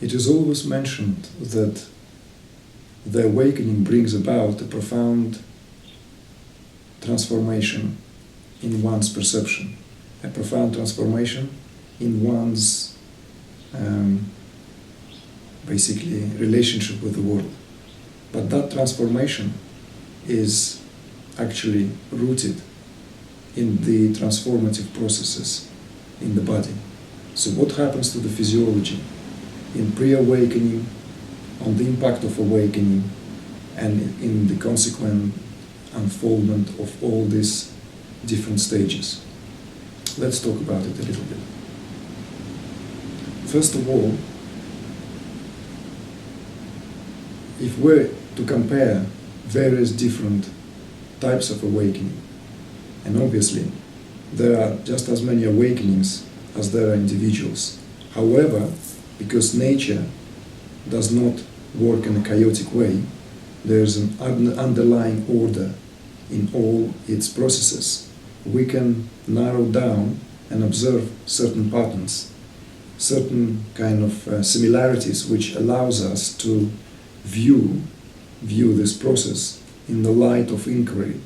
It is always mentioned that the awakening brings about a profound transformation in one's perception, a profound transformation in one's basically relationship with the world. But that transformation is actually rooted in the transformative processes in the body. So what happens to the physiology in pre-awakening, on the impact of awakening, and in the consequent unfoldment of all these different stages? Let's talk about it a little bit. First of all, if we're to compare various different types of awakening, and obviously there are just as many awakenings as there are individuals. However, because nature does not work in a chaotic way, there's an underlying order in all its processes. We can narrow down and observe certain patterns, certain kind of similarities, which allows us to view this process in the light of inquiry,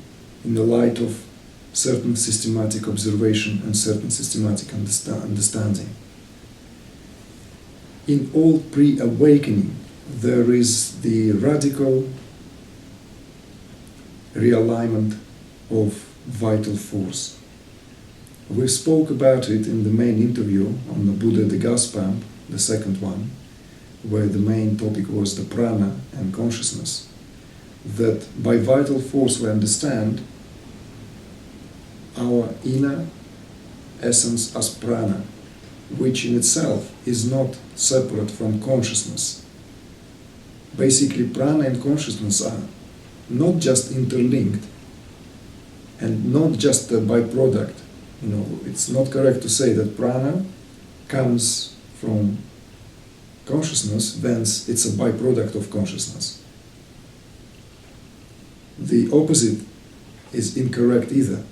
in the light of certain systematic observation and certain systematic understanding. In all pre-awakening, there is the radical realignment of vital force. We spoke about it in the main interview on the Buddha the gas pump, the second one, where the main topic was the prana and consciousness. That by vital force we understand our inner essence as prana, which in itself is not separate from consciousness. Basically, prana and consciousness are not just interlinked and not just a byproduct. It's not correct to say that prana comes from consciousness, thence it's a byproduct of consciousness. The opposite is incorrect either.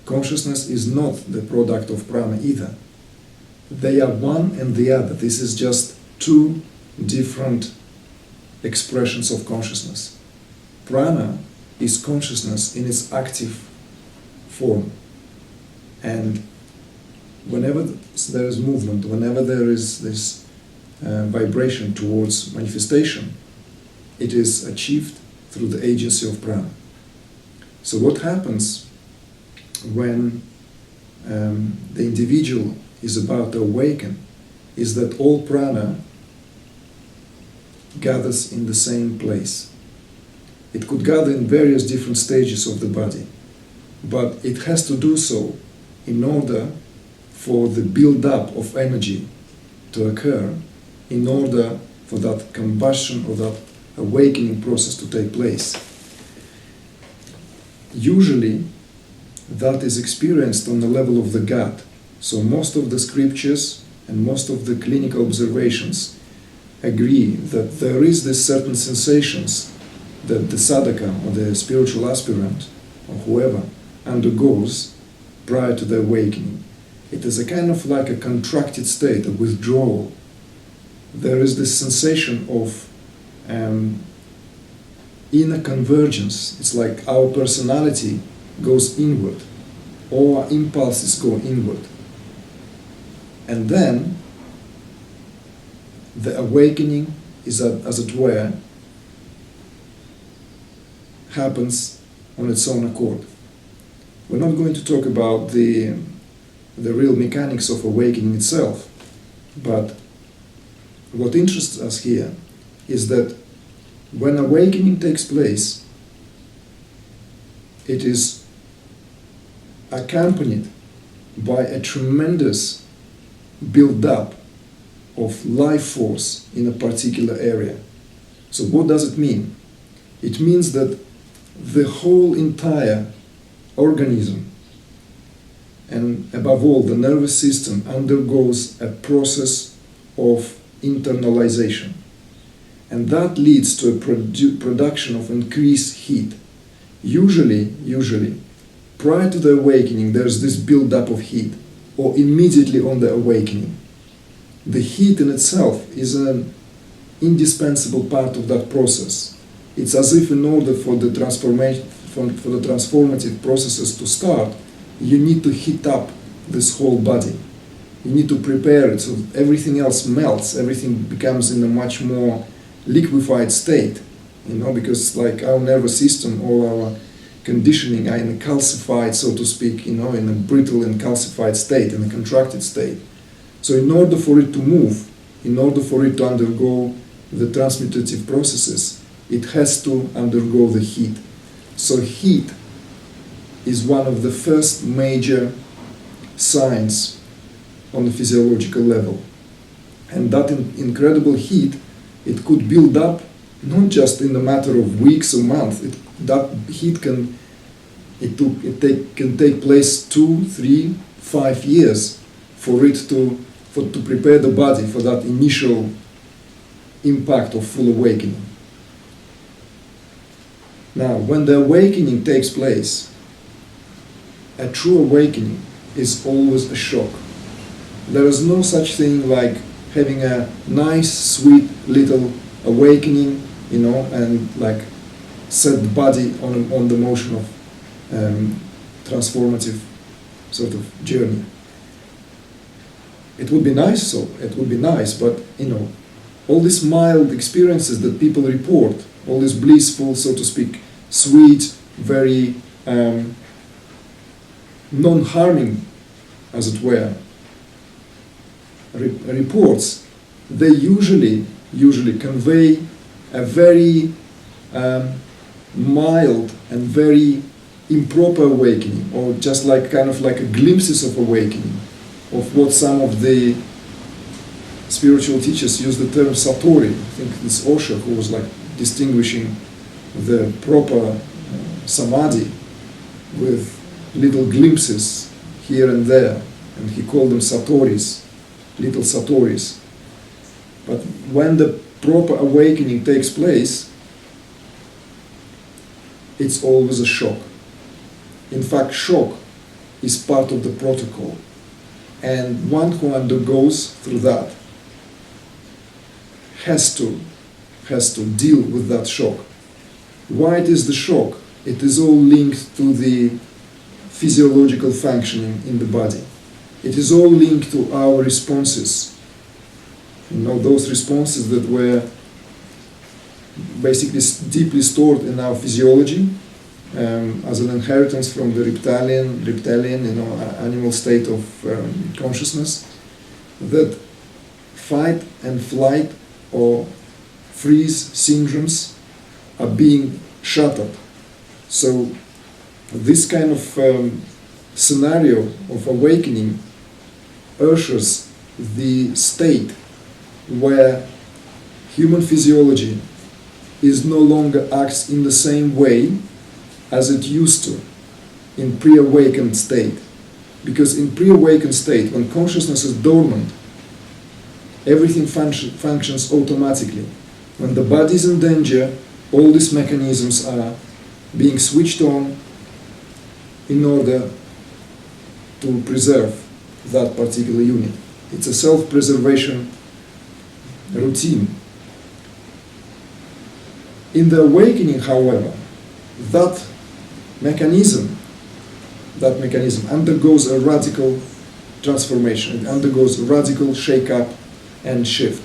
Consciousness is not the product of prana either. They are one and the other. This is just two different expressions of consciousness. Prana is consciousness in its active form. And whenever there is movement, whenever there is this vibration towards manifestation, it is achieved through the agency of prana. So what happens when the individual is about to awaken is that all prana gathers in the same place. It could gather in various different stages of the body, but it has to do so in order for the build-up of energy to occur, in order for that combustion or that awakening process to take place. Usually, that is experienced on the level of the gut. So most of the scriptures and most of the clinical observations agree that there is this certain sensations that the sadhaka or the spiritual aspirant or whoever undergoes prior to the awakening. It is a kind of like a contracted state, a withdrawal. There is this sensation of inner convergence. It's like our personality goes inward, all our impulses go inward. And then the awakening is, as it were, happens on its own accord. We're not going to talk about the real mechanics of awakening itself, but what interests us here is that when awakening takes place, it is accompanied by a tremendous build-up of life force in a particular area. So what does it mean? It means that the whole entire organism, and above all the nervous system, undergoes a process of internalization. And that leads to a production of increased heat. Usually, prior to the awakening, there's this build-up of heat, or immediately on the awakening. The heat in itself is an indispensable part of that process. It's as if in order for the transformation, for the transformative processes to start, you need to heat up this whole body. You need to prepare it so everything else melts, everything becomes in a much more liquefied state, because like our nervous system, all our conditioning are in a calcified, so to speak, in a brittle and calcified state, in a contracted state. So in order for it to move, in order for it to undergo the transmutative processes, it has to undergo the heat. So heat is one of the first major signs on the physiological level. And that incredible heat, it could build up not just in a matter of weeks or months. That heat can take place 2, 3, 5 years for it to prepare the body for that initial impact of full awakening. Now, when the awakening takes place, a true awakening is always a shock. There is no such thing like having a nice, sweet little awakening, and like set the body on the motion of transformative sort of journey. It would be nice, but all these mild experiences that people report, all this blissful, so to speak, sweet, very non-harming, as it were, reports, they usually convey a very mild and very improper awakening, or just like kind of like a glimpses of awakening, of what some of the spiritual teachers use the term satori. I think this Osho, who was like distinguishing the proper samadhi with little glimpses here and there, and he called them satoris, little satoris. But when the proper awakening takes place, it's always a shock. In fact, shock is part of the protocol, and one who undergoes through that has to deal with that shock. Why it is the shock? It is all linked to the physiological functioning in the body. It is all linked to our responses. Those responses that were basically deeply stored in our physiology as an inheritance from the reptilian, animal state of consciousness, that fight and flight or freeze syndromes are being shattered. So this kind of scenario of awakening ushers the state where human physiology is no longer acts in the same way as it used to in pre-awakened state. Because in pre-awakened state, when consciousness is dormant, everything functions automatically. When the body is in danger, all these mechanisms are being switched on in order to preserve that particular unit. It's a self-preservation routine. In the awakening, however, that mechanism undergoes a radical transformation. It undergoes a radical shake-up and shift.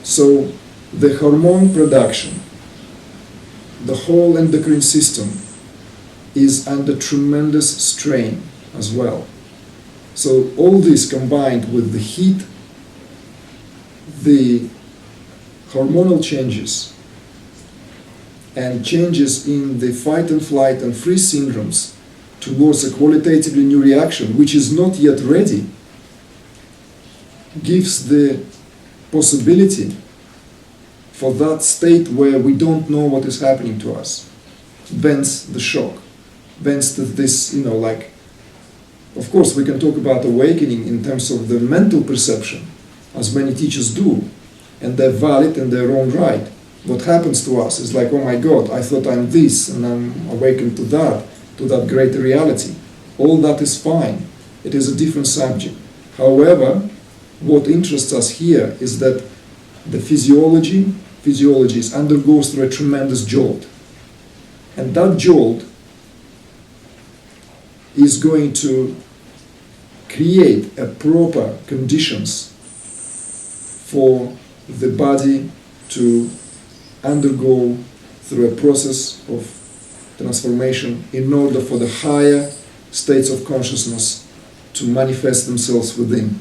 So the hormone production, the whole endocrine system is under tremendous strain as well. So all this combined with the heat, the hormonal changes, and changes in the fight and flight and freeze syndromes towards a qualitatively new reaction, which is not yet ready, gives the possibility for that state where we don't know what is happening to us. Thence the shock. Thence this, of course we can talk about awakening in terms of the mental perception, as many teachers do, and they're valid in their own right. What happens to us is like, oh my God, I thought I'm this, and I'm awakened to that greater reality. All that is fine. It is a different subject. However, what interests us here is that the physiology undergoes through a tremendous jolt. And that jolt is going to create a proper conditions for the body to undergo through a process of transformation in order for the higher states of consciousness to manifest themselves within.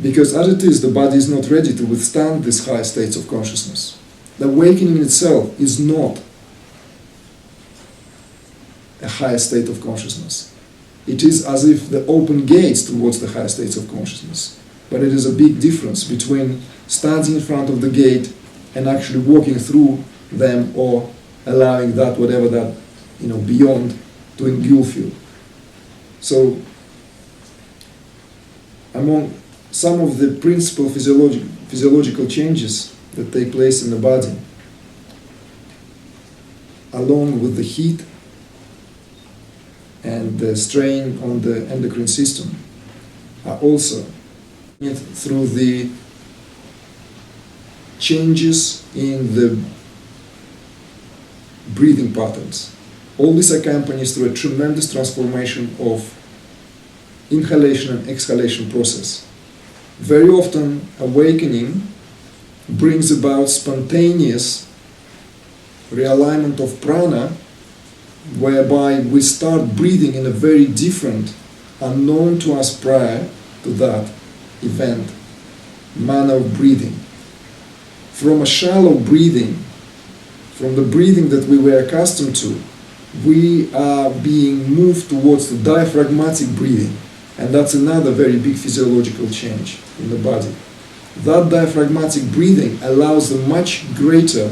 Because as it is, the body is not ready to withstand these high states of consciousness. The awakening itself is not a higher state of consciousness. It is as if the open gates towards the higher states of consciousness. But it is a big difference between standing in front of the gate and actually walking through them, or allowing that, whatever that, beyond, to engulf you. So, among some of the principal physiological changes that take place in the body, along with the heat and the strain on the endocrine system, are also through the changes in the breathing patterns. All this accompanies through a tremendous transformation of inhalation and exhalation process. Very often, awakening brings about spontaneous realignment of prana, whereby we start breathing in a very different, unknown to us prior to that event, manner of breathing. From a shallow breathing, from the breathing that we were accustomed to, we are being moved towards the diaphragmatic breathing, and that's another very big physiological change in the body. That diaphragmatic breathing allows a much greater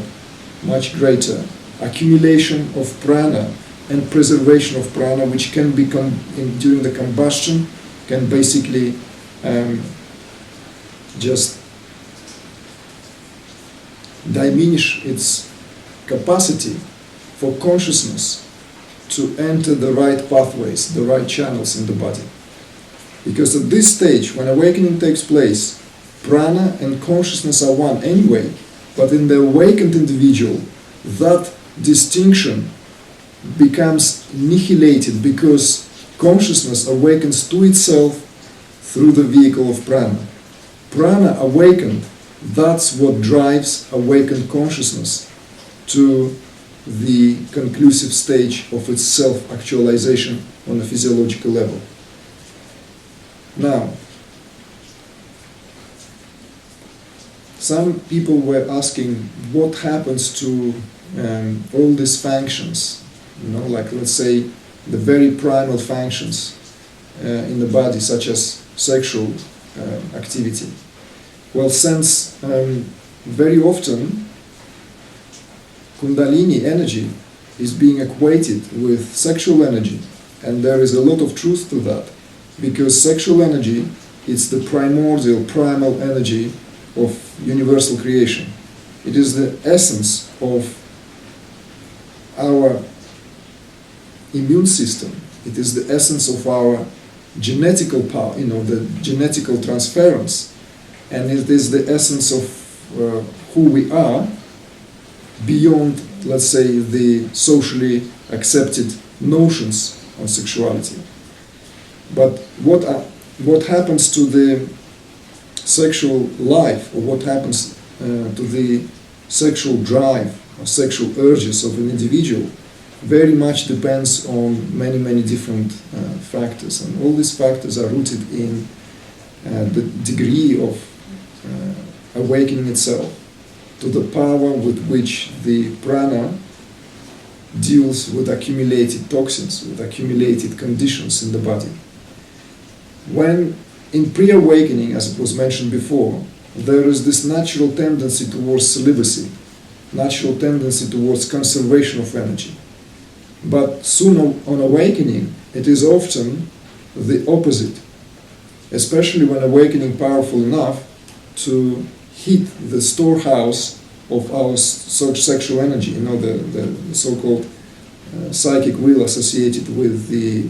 accumulation of prana and preservation of prana, which can become, during the combustion, can basically just diminish its capacity for consciousness to enter the right pathways, the right channels in the body. Because at this stage, when awakening takes place, prana and consciousness are one anyway, but in the awakened individual, that distinction becomes annihilated because consciousness awakens to itself through the vehicle of prana. Prana awakened, that's what drives awakened consciousness to the conclusive stage of its self-actualization on a physiological level. Now, some people were asking what happens to all these functions, like let's say the very primal functions in the body, such as sexual activity. Well, since very often Kundalini energy is being equated with sexual energy, and there is a lot of truth to that, because sexual energy is the primordial, primal energy of universal creation. It is the essence of our immune system. It is the essence of our genetical power, the genetical transference, and it is the essence of who we are beyond, let's say, the socially accepted notions on sexuality. But what happens to the sexual life, or what happens to the sexual drive or sexual urges of an individual, very much depends on many different factors, and all these factors are rooted in the degree of awakening itself, to the power with which the prana deals with accumulated toxins, with accumulated conditions in the body. When in pre-awakening, as it was mentioned before, there is this natural tendency towards celibacy, natural tendency towards conservation of energy. But soon on awakening, it is often the opposite, especially when awakening powerful enough to hit the storehouse of our sexual energy, the so-called psychic will associated with the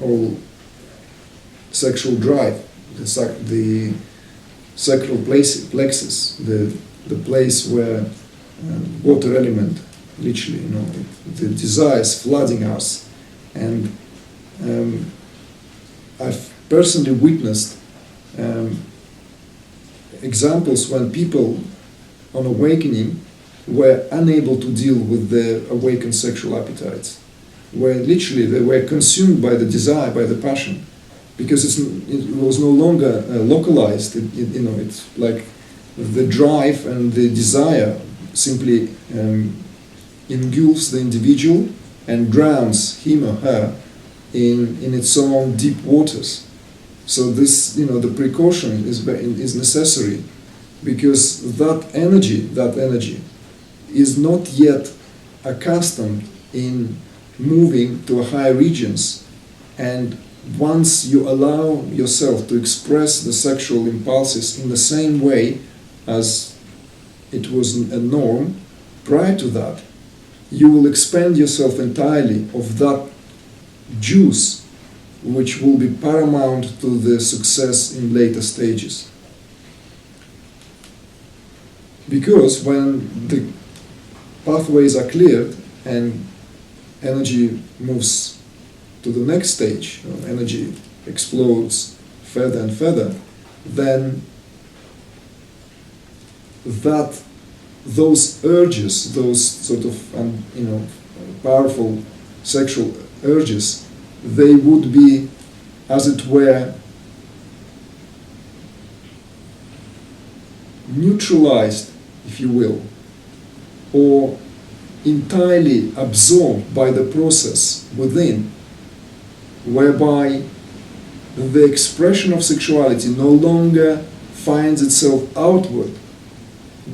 all sexual drive, the sacral plexus, the place where water element, literally, the desires flooding us. And I've personally witnessed examples when people on awakening were unable to deal with their awakened sexual appetites, where literally they were consumed by the desire, by the passion, because it was no longer localized. It's like the drive and the desire simply engulfs the individual and drowns him or her in its own deep waters. So this, the precaution is necessary, because that energy is not yet accustomed in moving to higher regions. And once you allow yourself to express the sexual impulses in the same way as it was a norm prior to that, you will expand yourself entirely of that juice, which will be paramount to the success in later stages. Because when the pathways are cleared and energy moves to the next stage, energy explodes further and further, then those urges, those sort of powerful sexual urges, they would be, as it were, neutralized, if you will, or entirely absorbed by the process within, whereby the expression of sexuality no longer finds itself outward,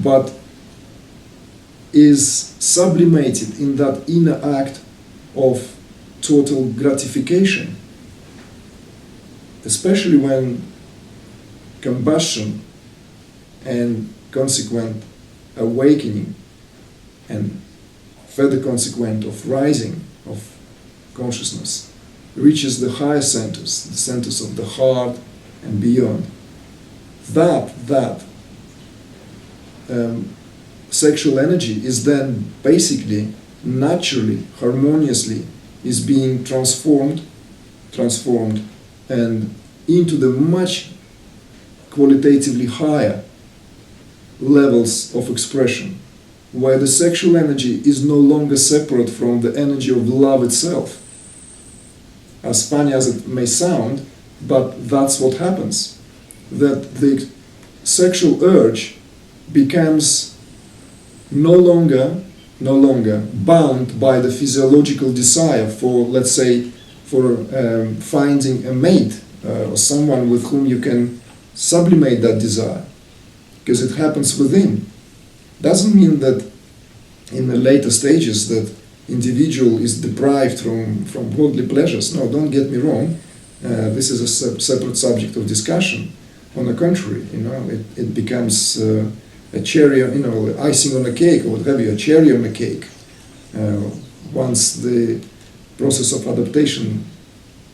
but is sublimated in that inner act of total gratification, especially when combustion and consequent awakening and further consequent of rising of consciousness reaches the higher centers, the centers of the heart and beyond. That sexual energy is then basically, naturally, harmoniously, is being transformed and into the much qualitatively higher levels of expression, where the sexual energy is no longer separate from the energy of love itself. As funny as it may sound, but that's what happens. That the sexual urge becomes no longer bound by the physiological desire for, let's say, for finding a mate or someone with whom you can sublimate that desire, because it happens within. Doesn't mean that in the later stages that individual is deprived from worldly pleasures. No, don't get me wrong. This is a separate subject of discussion. On the contrary, it becomes a cherry, icing on a cake, or what have you, a cherry on a cake. Once the process of adaptation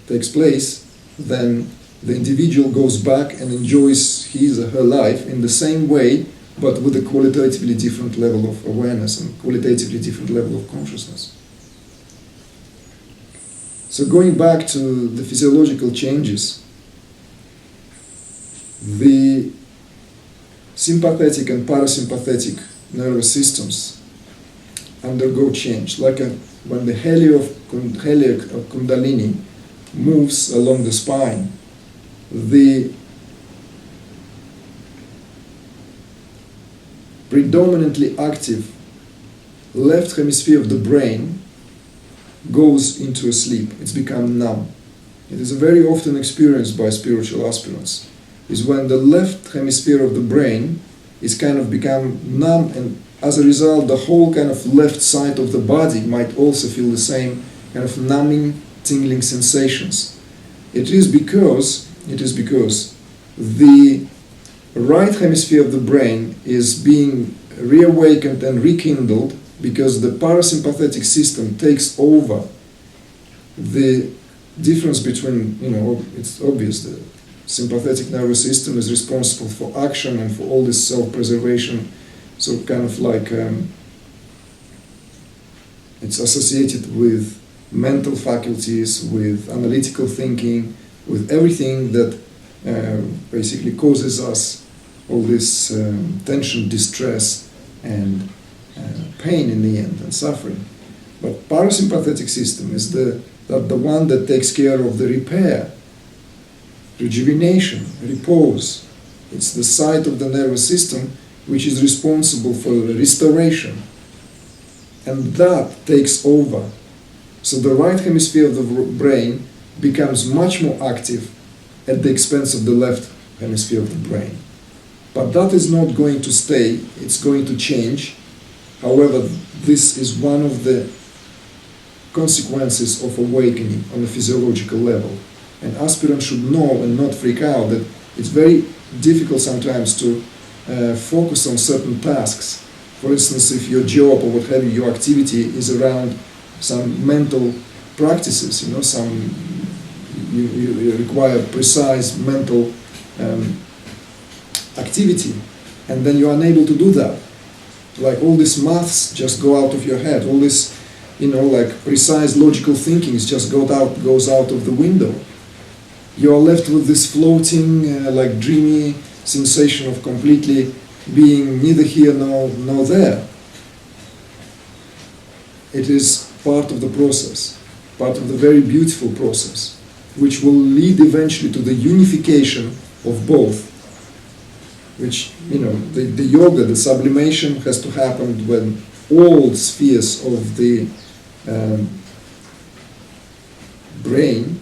takes place, then the individual goes back and enjoys his or her life in the same way, but with a qualitatively different level of awareness and qualitatively different level of consciousness. So going back to the physiological changes, the sympathetic and parasympathetic nervous systems undergo change, like when the helio of Kundalini moves along the spine, the predominantly active left hemisphere of the brain goes into a sleep. It's become numb. It is very often experienced by spiritual aspirants, is when the left hemisphere of the brain is kind of become numb, and as a result the whole kind of left side of the body might also feel the same kind of numbing, tingling sensations. It is because the right hemisphere of the brain is being reawakened and rekindled, because the parasympathetic system takes over the difference between, it's obvious, the sympathetic nervous system is responsible for action and for all this self-preservation. So kind of like it's associated with mental faculties, with analytical thinking, with everything that basically causes us all this tension, distress, and pain in the end, and suffering. But parasympathetic system is the one that takes care of the repair, rejuvenation, repose. It's the side of the nervous system which is responsible for the restoration. And that takes over. So the right hemisphere of the brain becomes much more active at the expense of the left hemisphere of the brain. But that is not going to stay, it's going to change. However, this is one of the consequences of awakening on a physiological level. And aspirants should know and not freak out that it's very difficult sometimes to focus on certain tasks. For instance, if your job or what have you, your activity is around some mental practices, you require precise mental activity, and then you're unable to do that. Like all these maths just go out of your head, all this, like precise logical thinking just goes out of the window. You're left with this floating, like dreamy sensation of completely being neither here nor there. It is part of the process, part of the very beautiful process, which will lead eventually to the unification of both. Which, the yoga, the sublimation has to happen when all spheres of the brain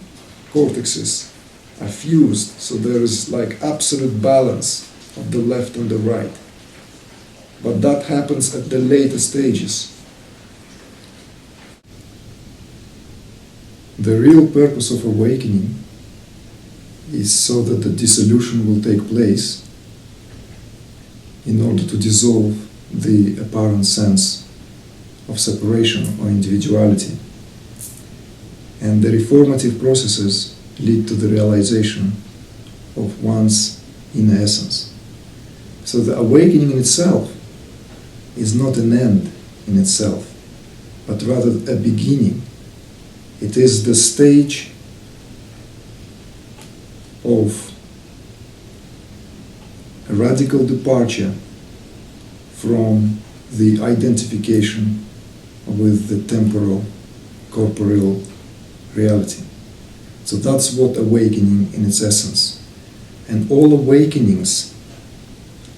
cortexes are fused, so there is like absolute balance of the left and the right. But that happens at the later stages. The real purpose of awakening is so that the dissolution will take place in order to dissolve the apparent sense of separation or individuality. And the reformative processes lead to the realization of one's inner essence. So the awakening in itself is not an end in itself, but rather a beginning. It is the stage of a radical departure from the identification with the temporal, corporeal reality. So that's what awakening in its essence. And all awakenings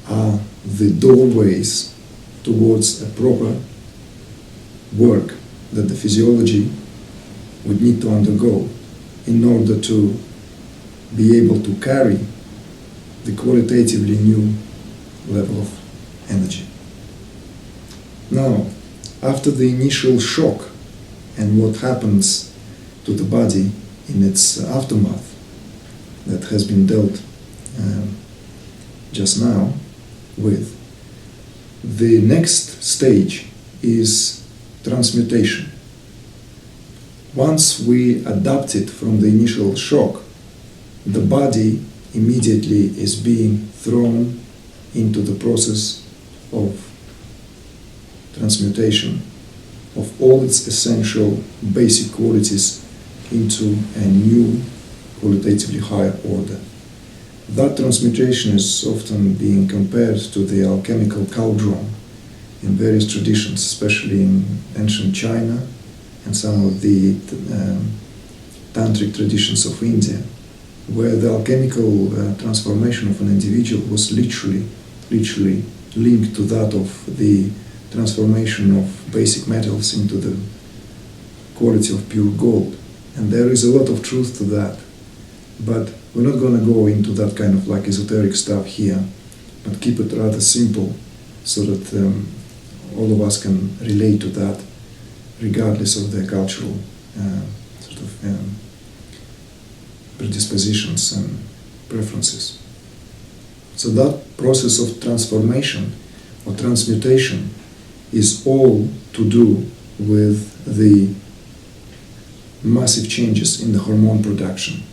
are the doorways towards a proper work that the physiology would need to undergo in order to be able to carry the qualitatively new level of energy. Now, after the initial shock and what happens to the body in its aftermath that has been dealt just now with, the next stage is transmutation. Once we adapt it from the initial shock, the body immediately is being thrown into the process of transmutation of all its essential basic qualities into a new, qualitatively higher order. That transmutation is often being compared to the alchemical cauldron in various traditions, especially in ancient China and some of the tantric traditions of India, where the alchemical transformation of an individual was literally linked to that of the transformation of basic metals into the quality of pure gold. And there is a lot of truth to that. But we're not going to go into that kind of like esoteric stuff here, but keep it rather simple so that all of us can relate to that regardless of their cultural predispositions and preferences. So that process of transformation or transmutation is all to do with the massive changes in the hormone production.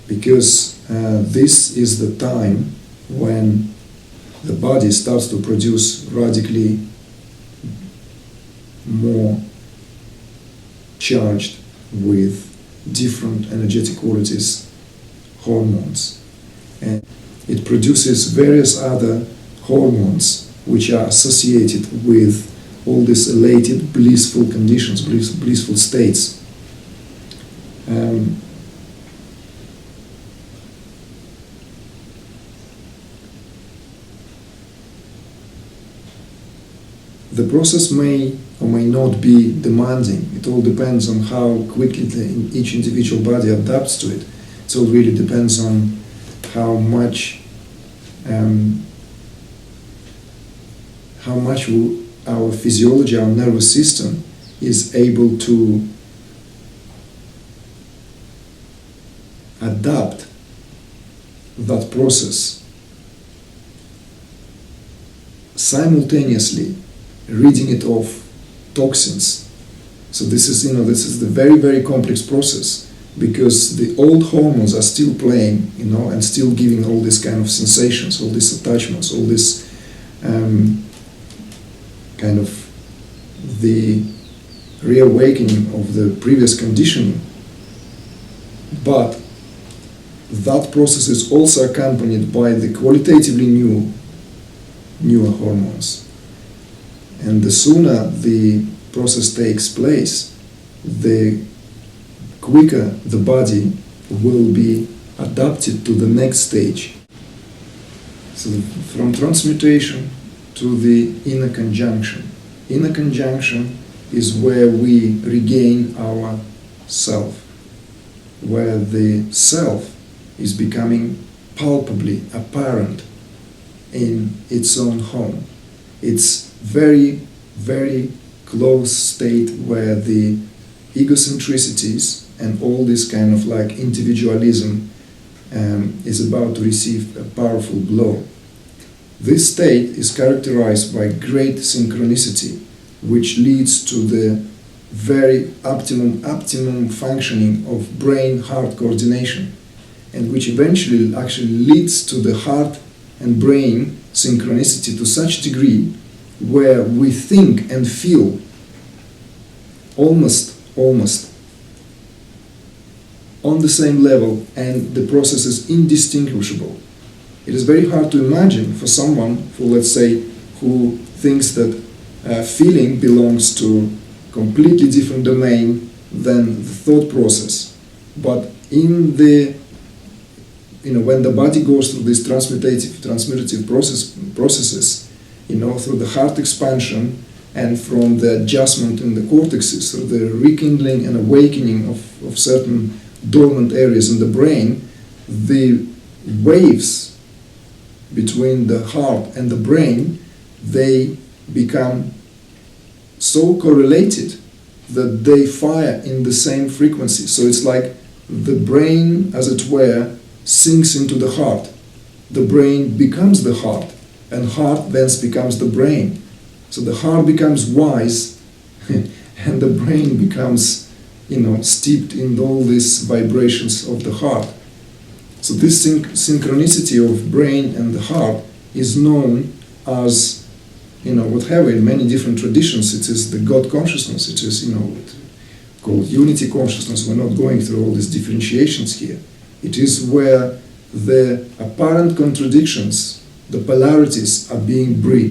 because this is the time when the body starts to produce radically more charged with different energetic qualities hormones, and it produces various other hormones which are associated with all these elated, blissful conditions, blissful states. The process may or may not be demanding. It all depends on how quickly each individual body adapts to it. So it really depends on how much our physiology, our nervous system is able to adapt that process simultaneously ridding it of toxins. So this is the very, very complex process, because the old hormones are still playing, and still giving all these kind of sensations, all these attachments, all this kind of the reawakening of the previous conditioning. But that process is also accompanied by the qualitatively newer hormones. And the sooner the process takes place, the quicker the body will be adapted to the next stage. So from transmutation to the inner conjunction. Inner conjunction is where we regain our self, where the self is becoming palpably apparent in its own home. It's very, very close state where the egocentricities and all this kind of like individualism is about to receive a powerful blow. This state is characterized by great synchronicity, which leads to the very optimum functioning of brain-heart coordination, and which eventually actually leads to the heart and brain synchronicity to such degree where we think and feel almost on the same level, and the process is indistinguishable. It is very hard to imagine for someone let's say, who thinks that feeling belongs to completely different domain than the thought process. But in the when the body goes through these transmutative processes, through the heart expansion and from the adjustment in the cortexes, through the rekindling and awakening of certain dormant areas in the brain, the waves between the heart and the brain, they become so correlated that they fire in the same frequency. So it's like the brain, as it were, sinks into the heart. The brain becomes the heart, and heart then becomes the brain. So the heart becomes wise, and the brain becomes, steeped in all these vibrations of the heart. So this synchronicity of brain and the heart is known as, whatever, in many different traditions. It is the God consciousness. It is, called unity consciousness. We're not going through all these differentiations here. It is where the apparent contradictions, the polarities, are being bridged.